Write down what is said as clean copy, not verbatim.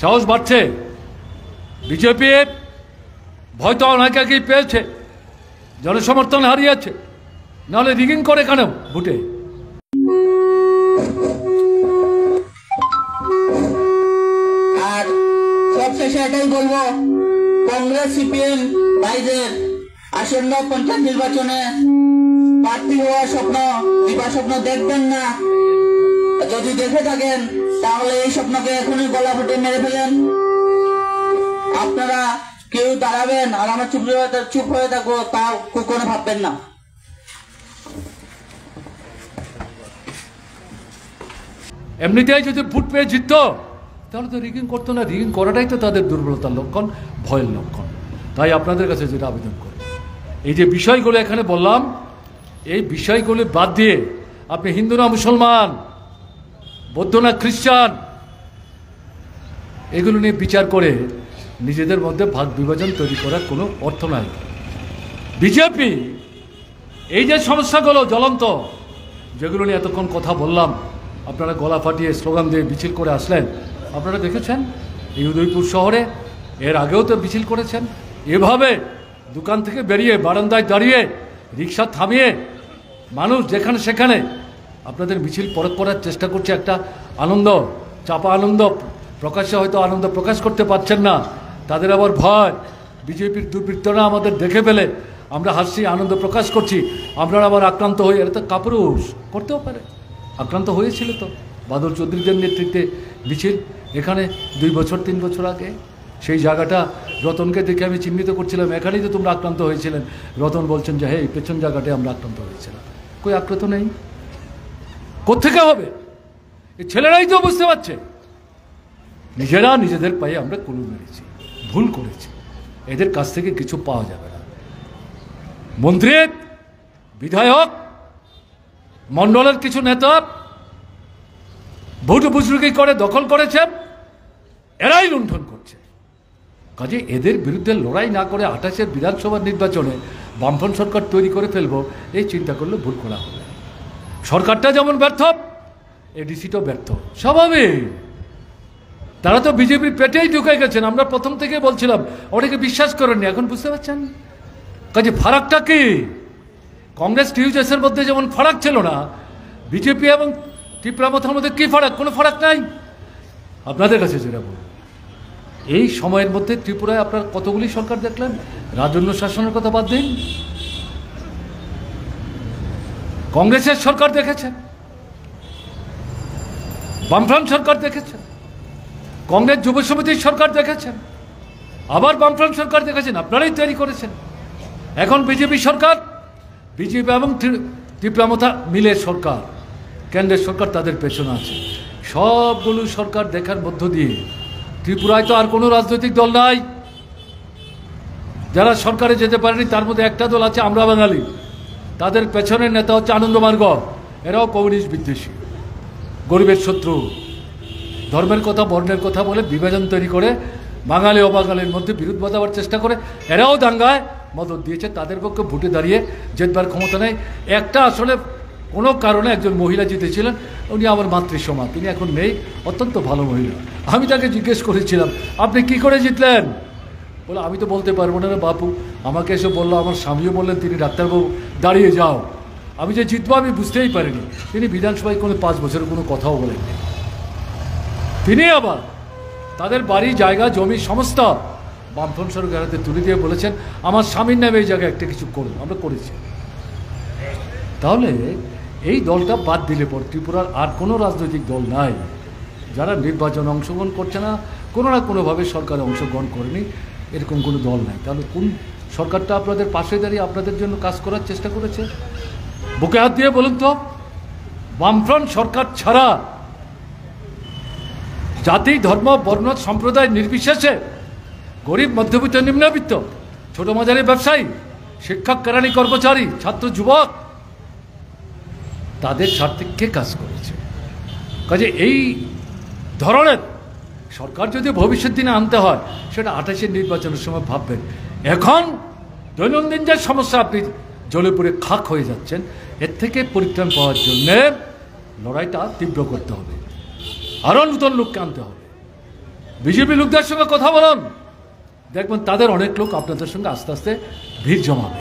সাহস বাড়ছে। বিজেপি ভয়তো অনেক আগেই পেয়েছে, জনসমর্থন হারিয়েছে, নাহলে রিগিং করে কেন ভোটে? আর সবশেষে এটাই বলবো, কংগ্রেস সিপিএম ভাইদের আসন্ন পঞ্চায়েত নির্বাচনে প্রার্থী হওয়ার স্বপ্ন দেখবেন না। যদি দেখে থাকেন তাহলে এই স্বপ্নকে এখনই গলা ফুটে মেরে ফেলেন। আপনারা কেউ দাঁড়াবেন আর আমরা চুপ হয়ে থাকবো তাও কোনো ভাববেন না। এমনিতেই যদি ভোট পেয়ে জিতত তাহলে তো রিগিং করতো না। রিগিং করাটাই তো তাদের দুর্বলতার লক্ষণ, ভয়ের লক্ষণ। তাই আপনাদের কাছে যেটা আবেদন করি, এই যে বিষয়গুলো এখানে বললাম, এই বিষয়গুলো বাদ দিয়ে আপনি হিন্দু না মুসলমান, বৌদ্ধ না খ্রিস্টান, এগুলো নিয়ে বিচার করে নিজেদের মধ্যে ভাগ বিভাজন তৈরি করার কোনো অর্থ নাই। বিজেপি এই যে সমস্যাগুলো জ্বলন্ত, যেগুলো নিয়ে এতক্ষণ কথা বললাম, আপনারা গলা ফাটিয়ে স্লোগান দিয়ে মিছিল করে আসলেন, আপনারা দেখেছেন এই উদয়পুর শহরে এর আগেও তো মিছিল করেছেন। এভাবে দোকান থেকে বেরিয়ে বারান্দায় দাঁড়িয়ে রিক্সা থামিয়ে মানুষ যেখানে সেখানে আপনাদের মিছিল পরখ করার চেষ্টা করছে। একটা আনন্দ, চাপা আনন্দ, প্রকাশ্যে হয়তো আনন্দ প্রকাশ করতে পারছেন না, তাদের আবার ভয় বিজেপির দুর্বৃত্তরা আমাদের দেখে ফেলে, আমরা হাসছি, আনন্দ প্রকাশ করছি, আপনারা আবার আক্রান্ত হয়ে, এটা তো কাপুরুষ, করতেও পারে। আক্রান্ত হয়েছিল তো বাদল চৌধুরীদের নেতৃত্বে মিছিল এখানে 2 বছর 3 বছর আগে। সেই জায়গাটা রতনকে দেখে আমি চিহ্নিত করছিলাম, এখানেই তো তোমরা আক্রান্ত হয়েছিলেন। রতন বলছেন যে হ্যাঁ, এই পেছন জায়গাটায় আমরা আক্রান্ত হয়েছিলাম। কই আক্রান্ত নেই, কোত্থেকে হবে? এই ছেলেরাই তো বুঝতে পারছে নিজেরা নিজেদের পায়ে আমরা কুলু মেরেছি, ভুল করেছি, এদের কাছ থেকে কিছু পাওয়া যাবে না। মন্ত্রী, বিধায়ক, মন্ডলের কিছু নেতা ভোট বুজরুগি করে দখল করেছেন, এরাই লুণ্ঠন করছে। কাজে এদের বিরুদ্ধে লড়াই না করে 28-এর বিধানসভা নির্বাচনে বামফ্রন্ট সরকার তৈরি করে ফেলবো, এই চিন্তা করলে ভুল করা হবে। সরকারটা যেমন ব্যর্থ, এডিসিটাও ব্যর্থ, স্বাভাবিক। তারা তো বিজেপির পেটেই ঢুকে গেছেন। আমরা প্রথম থেকে বলছিলাম, অনেকে বিশ্বাস করেননি, এখন বুঝতে পারছেন। কাজে ফারাকটা কি? কংগ্রেস টিউজেসের মধ্যে যেমন ফারাক ছিল না, বিজেপি এবং ত্রিপুরামথার মধ্যে কি ফারাক? কোনো ফারাক নাই। আপনাদের কাছে যেটা বলব, এই সময়ের মধ্যে ত্রিপুরায় আপনার কতগুলি সরকার দেখলেন? রাজন্য শাসনের কথা বাদ দিন, কংগ্রেসের সরকার দেখেছেন, বামফ্রন্ট সরকার দেখেছেন, কংগ্রেস যুব সমিতির সরকার দেখেছেন, আবার বামফ্রন্ট সরকার দেখেছেন, আপনারাই তৈরি করেছেন। এখন বিজেপি সরকার, বিজেপি এবং ত্রিপুরামথা মিলে সরকার, কেন্দ্রের সরকার তাদের পেছনে আছে। সবগুলো সরকার দেখার মধ্য দিয়ে ত্রিপুরায় তো আর কোনো রাজনৈতিক দল নাই যারা সরকারে যেতে পারেনি। তার মধ্যে একটা দল আছে, আমরা বাঙালি, তাদের পেছনের নেতা হচ্ছে আনন্দমার্গ। এরাও কমিউনিস্ট বিদ্বেষী, গরিবের শত্রু, ধর্মের কথা বর্ণের কথা বলে বিভাজন তৈরি করে বাঙালি অবাঙালির মধ্যে বিরোধ বাঁধাবার চেষ্টা করে। এরাও দাঙ্গায় মদত দিয়েছে, তাদের পক্ষে ভোটে দাঁড়িয়ে জেতবার ক্ষমতা নেই। একটা আসলে কোনো কারণে একজন মহিলা জিতেছিলেন, উনি আমার মাতৃসমা, তিনি এখন নেই, অত্যন্ত ভালো মহিলা। আমি তাকে জিজ্ঞেস করেছিলাম, আপনি কি করে জিতলেন? বলে আমি তো বলতে পারবো না রে বাপু, আমাকে এসে বললো, আমার স্বামীও বললেন, তিনি ডাক্তারবাবু দাঁড়িয়ে যাও। আমি যে জিতবো আমি বুঝতেই পারিনি। তিনি বিধানসভায় কোনো 5 বছরের কোনো কথাও বলেননি। তিনি আবার তাদের বাড়ি, জায়গা, জমি সমস্ত বামফ্রন্ট সরকারের তুলে দিয়ে বলেছেন, আমার স্বামীর নামে এই জায়গায় একটা কিছু করুন। আমরা করেছি। তাহলে এই দলটা বাদ দিলে পর ত্রিপুরার আর কোনো রাজনৈতিক দল নাই যারা নির্বাচনে অংশগ্রহণ করছে না, কোনো না কোনোভাবে সরকারে অংশগ্রহণ করেনি, এরকম কোনো দল নাই। তাহলে কোন সরকারটা আপনাদের পাশে দাঁড়িয়ে আপনাদের জন্য কাজ করার চেষ্টা করেছে? বুকে হাত দিয়ে বলুন তো। বামফ্রন্ট সরকার ছাড়া জাতি, ধর্ম, বর্ণ, সম্প্রদায় নির্বিশেষে গরিব, মধ্যবিত্ত, নিম্নবিত্ত, ছোট মাঝারি ব্যবসায়ী, শিক্ষক, কেরানি, কর্মচারী, ছাত্র, যুবক, তাদের স্বার্থে কে কাজ করেছে? কাজে এই ধরনের সরকার যদি ভবিষ্যৎ দিনে আনতে হয়, সেটা 28-এর নির্বাচনের সময় ভাববেন। এখন দৈনন্দিন যে সমস্যা, আপনি জ্বলে পুড়ে খাক হয়ে যাচ্ছেন, এর থেকে পরিত্রাণ পাওয়ার জন্যে লড়াইটা তীব্র করতে হবে, আরও নূতন লোককে আনতে হবে। বিজেপি লোকদের সঙ্গে কথা বলুন, দেখবেন তাদের অনেক লোক আপনাদের সঙ্গে আস্তে আস্তে ভিড় জমাবে।